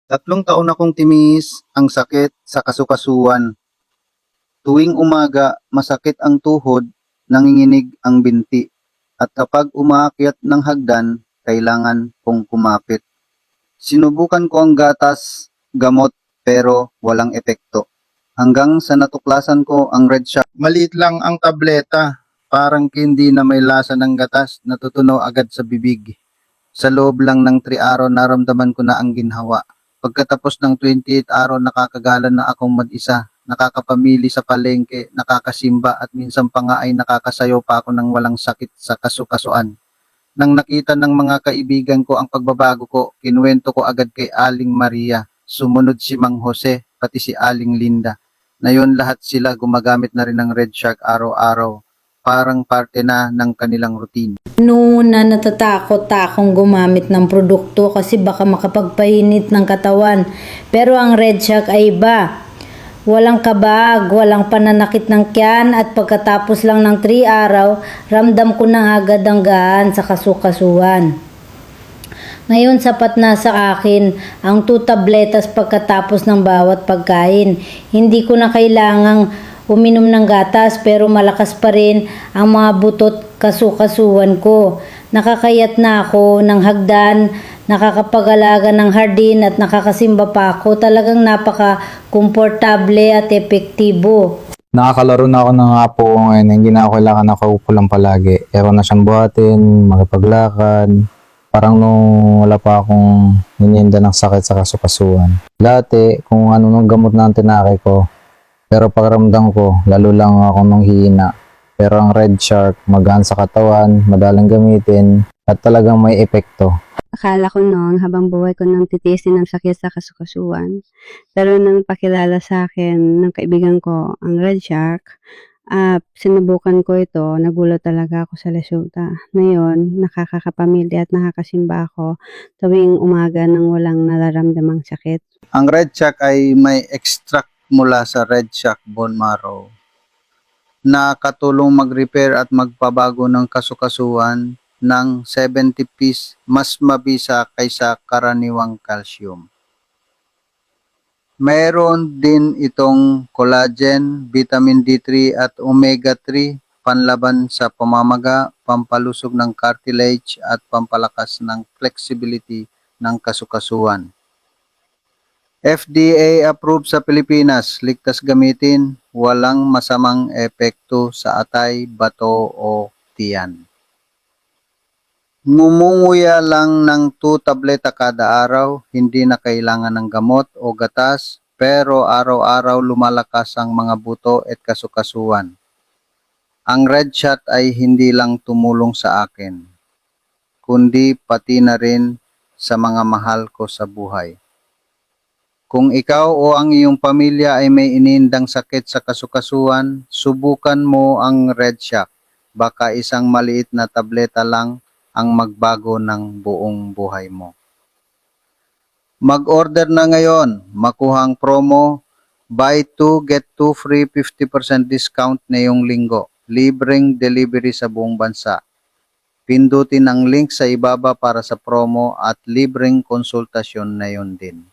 3 taon akong timis ang sakit sa kasukasuan. Tuwing umaga, masakit ang tuhod, nanginginig ang binti. At kapag umaakyat ng hagdan, kailangan kong kumapit. Sinubukan ko ang gatas, gamot, pero walang epekto. Hanggang sa natuklasan ko ang Red Shock. Maliit lang ang tableta, parang candy na may lasa ng gatas, natutunaw agad sa bibig. Sa loob lang ng 3 araw naramdaman ko na ang ginhawa. Pagkatapos ng 28 araw nakakagala na akong mag-isa, nakakapamili sa palengke, nakakasimba at minsan pa nga ay nakakasayaw pa ako ng walang sakit sa kasukasuan. Nang nakita ng mga kaibigan ko ang pagbabago ko, kinuwento ko agad kay Aling Maria, sumunod si Mang Jose, pati si Aling Linda. Ngayon lahat sila gumagamit na rin ng Red Shark araw-araw, parang parte na ng kanilang routine. Noon na natatakot akong gumamit ng produkto kasi baka makapagpainit ng katawan. Pero ang Red Shark ay iba. Walang kabag, walang pananakit ng tiyan at pagkatapos lang ng 3 araw, ramdam ko na agad ang gaan sa kasukasuan. Ngayon sapat na sa akin ang 2 tabletas pagkatapos ng bawat pagkain. Hindi ko na kailangang uminom ng gatas pero malakas pa rin ang mga butot kasukasuan ko. Nakakayat na ako ng hagdan, nakakapag-alaga ng hardin at nakakasimba pa ako. Talagang napaka-komportable at epektibo. Nakakalaro na ako ng apo ko ngayon. Hindi na ako kailangan nakaupo lang palagi. Ewan na siyang buhatin, makipaglakad. Parang nung wala pa akong nininda ng sakit sa kasukasuan. Dati, kung ano nung gamot na ang tinakay ko, pero pakiramdam ko, lalo lang ako nung hihina. Pero ang Red Shark, magaan sa katawan, madaling gamitin, at talagang may epekto. Akala ko noon, habang buhay ko nang titiisin ng sakit sa kasukasuan. Pero nang pakilala sa akin ng kaibigan ko, ang Red Shark, sinubukan ko ito, nagulat talaga ako sa resulta. Ngayon, nakakakapamilya at nakakasimba ako tuwing umaga nang walang nararamdamang sakit. Ang Red Shark ay may extract mula sa Red Shark bone marrow na katulong mag-repair at magpabago ng kasukasuan ng 70 piece mas mabisa kaysa karaniwang calcium. Mayroon din itong collagen, vitamin D3 at omega 3 panlaban sa pamamaga, pampalusog ng cartilage at pampalakas ng flexibility ng kasukasuan. FDA approved sa Pilipinas, ligtas gamitin, walang masamang epekto sa atay, bato o tiyan. Ngumunguya lang ng 2 tableta kada araw, hindi na kailangan ng gamot o gatas, pero araw-araw lumalakas ang mga buto at kasukasuan. Ang Red Shot ay hindi lang tumulong sa akin, kundi pati na rin sa mga mahal ko sa buhay. Kung ikaw o ang iyong pamilya ay may inindang sakit sa kasukasuan, subukan mo ang Red Shock. Baka isang maliit na tableta lang ang magbago ng buong buhay mo. Mag-order na ngayon, makuha ang promo, buy 2 get 2 free 50% discount na yung linggo. Libreng delivery sa buong bansa. Pindutin ang link sa ibaba para sa promo at libreng konsultasyon na yun din.